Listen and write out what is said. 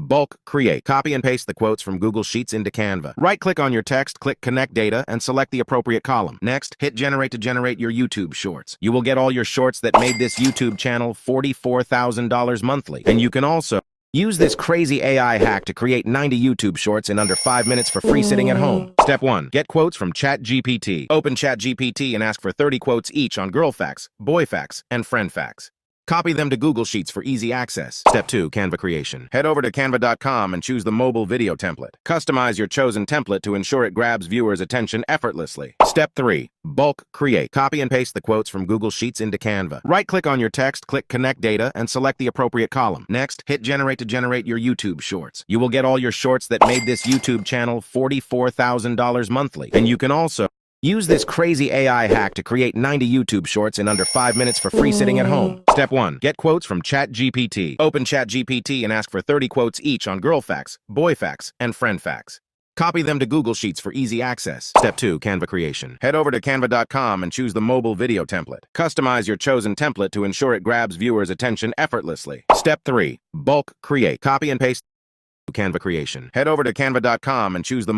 Bulk Create. Copy and paste the quotes from Google Sheets into Canva. Right-click on your text, click Connect Data, and select the appropriate column. Next, hit Generate to generate your YouTube shorts. You will get all your shorts that made this YouTube channel $44,000 monthly. And you can also use this crazy AI hack to create 90 YouTube shorts in under 5 minutes for free sitting at home. Step 1. Get quotes from ChatGPT. Open ChatGPT and ask for 30 quotes each on girl facts, boy facts, and friend facts. Copy them to Google Sheets for easy access. Step 2. Canva creation. Head over to canva.com and choose the mobile video template. Customize your chosen template to ensure it grabs viewers' attention effortlessly. Step 3. Bulk Create. Copy and paste the quotes from Google Sheets into Canva. Right-click on your text, click Connect Data, and select the appropriate column. Next, hit Generate to generate your YouTube shorts. You will get all your shorts that made this YouTube channel $44,000 monthly. And you can also use this crazy AI hack to create 90 YouTube shorts in under 5 minutes for free sitting at home. Step 1. Get quotes from ChatGPT. Open ChatGPT and ask for 30 quotes each on girl facts, boy facts, and friend facts. Copy them to Google Sheets for easy access. Step 2. Canva creation. Head over to canva.com and choose the mobile video template. Customize your chosen template to ensure it grabs viewers' attention effortlessly. Step 3. Bulk Create. Copy and paste Canva creation. Head over to canva.com and choose the